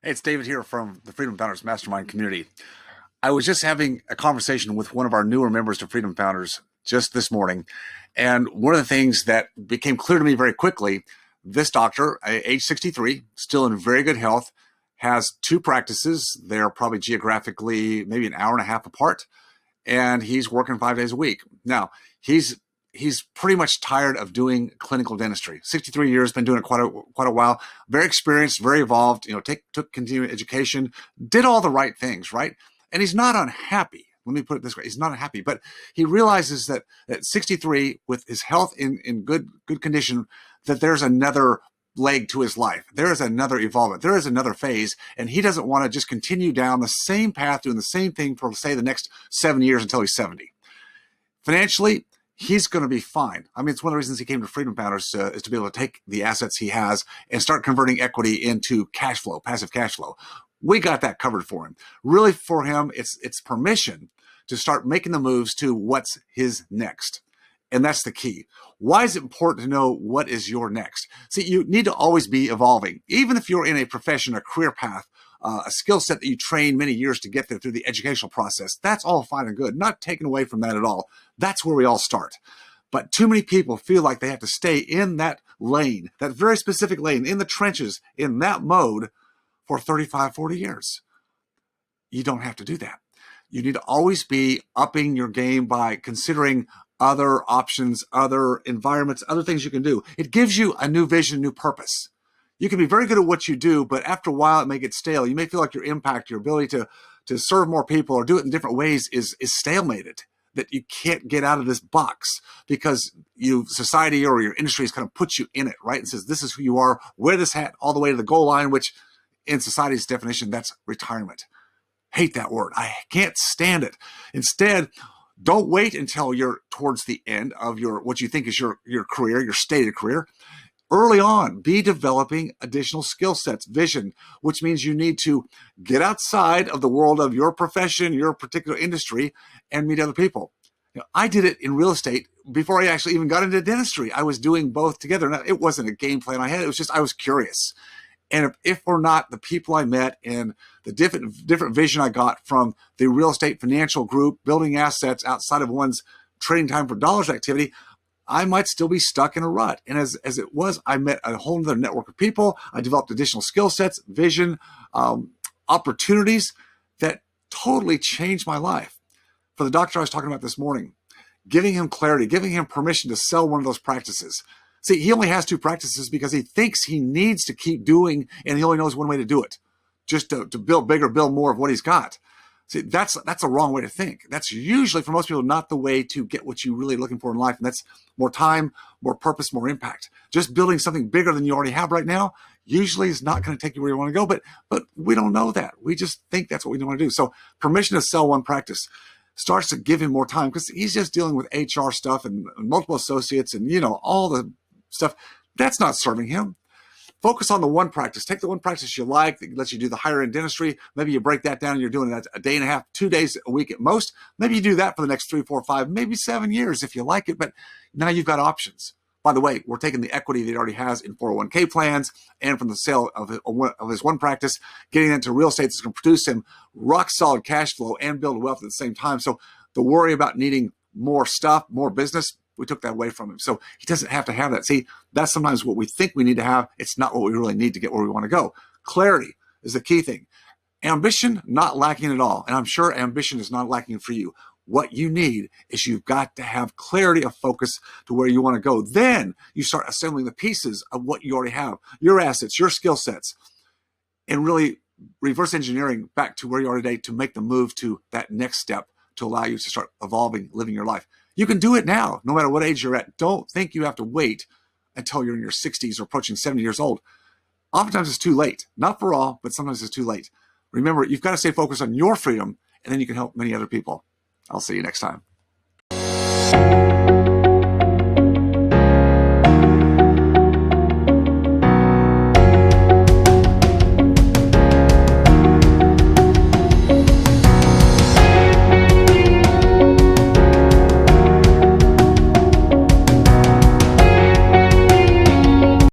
Hey, it's David here from the Freedom Founders Mastermind community. I was just having a conversation with one of our newer members to Freedom Founders just this morning. And one of the things that became clear to me very quickly, this doctor, age 63, still in very good health, has two practices. They're probably geographically maybe an hour and a half apart, and he's working 5 days a week. Now, he's pretty much tired of doing clinical dentistry. 63 years, been doing it quite a while. Very experienced, very evolved. Took continuing education, did all the right things, right? And he's not unhappy. Let me put it this way: he's not unhappy, but he realizes that at 63, with his health in good condition, that there's another leg to his life. There is another evolvement. There is another phase, and he doesn't want to just continue down the same path, doing the same thing for, say, the next 7 years until he's 70. Financially, he's going to be fine. I mean, it's one of the reasons he came to Freedom Founders is to be able to take the assets he has and start converting equity into cash flow, passive cash flow. We got that covered for him. Really, for him, it's permission to start making the moves to what's his next. And that's the key. Why is it important to know what is your next? See, you need to always be evolving. Even if you're in a profession, a career path, a skill set that you train many years to get there through the educational process, that's all fine and good. Not taken away from that at all. That's where we all start. But too many people feel like they have to stay in that lane, that very specific lane, in the trenches, in that mode for 35, 40 years. You don't have to do that. You need to always be upping your game by considering other options, other environments, other things you can do. It gives you a new vision, new purpose. You can be very good at what you do, but after a while it may get stale. You may feel like your impact, your ability to serve more people or do it in different ways is stalemated, that you can't get out of this box because society or your industry has kind of put you in it, right? And says, this is who you are, wear this hat all the way to the goal line, which in society's definition, that's retirement. Hate that word. I can't stand it. Instead, don't wait until you're towards the end of what you think is your career, your stated career. Early on, be developing additional skill sets, vision, which means you need to get outside of the world of your profession, your particular industry, and meet other people. I did it in real estate before I actually even got into dentistry. I was doing both together. Now, it wasn't a game plan I had. It was just I was curious. And if or not the people I met and the different vision I got from the real estate financial group, building assets outside of one's trading time for dollars activity, I might still be stuck in a rut. And as it was, I met a whole other network of people. I developed additional skill sets, vision, opportunities that totally changed my life. For the doctor I was talking about this morning, giving him clarity, giving him permission to sell one of those practices. See, he only has two practices because he thinks he needs to keep doing, and he only knows one way to do it, just to build bigger, build more of what he's got. See, that's a wrong way to think. That's usually, for most people, not the way to get what you're really looking for in life, and that's more time, more purpose, more impact. Just building something bigger than you already have right now usually is not going to take you where you want to go, but we don't know that. We just think that's what we want to do. So permission to sell one practice starts to give him more time because he's just dealing with HR stuff and multiple associates and, all the stuff. That's not serving him. Focus on the one practice. Take the one practice you like that lets you do the higher end dentistry. Maybe you break that down and you're doing that a day and a half, 2 days a week at most. Maybe you do that for the next 3, 4, 5, maybe 7 years if you like it, but now you've got options. By the way, we're taking the equity that he already has in 401k plans and from the sale of his one practice, getting into real estate that's going to produce him rock solid cash flow and build wealth at the same time. So the worry about needing more stuff, more business, we took that away from him. So he doesn't have to have that. See, that's sometimes what we think we need to have. It's not what we really need to get where we want to go. Clarity is the key thing. Ambition, not lacking at all. And I'm sure ambition is not lacking for you. What you need is you've got to have clarity of focus to where you want to go. Then you start assembling the pieces of what you already have, your assets, your skill sets, and really reverse engineering back to where you are today to make the move to that next step to allow you to start evolving, living your life. You can do it now, no matter what age you're at. Don't think you have to wait until you're in your 60s or approaching 70 years old. Oftentimes it's too late. Not for all, but sometimes it's too late. Remember, you've got to stay focused on your freedom, and then you can help many other people. I'll see you next time.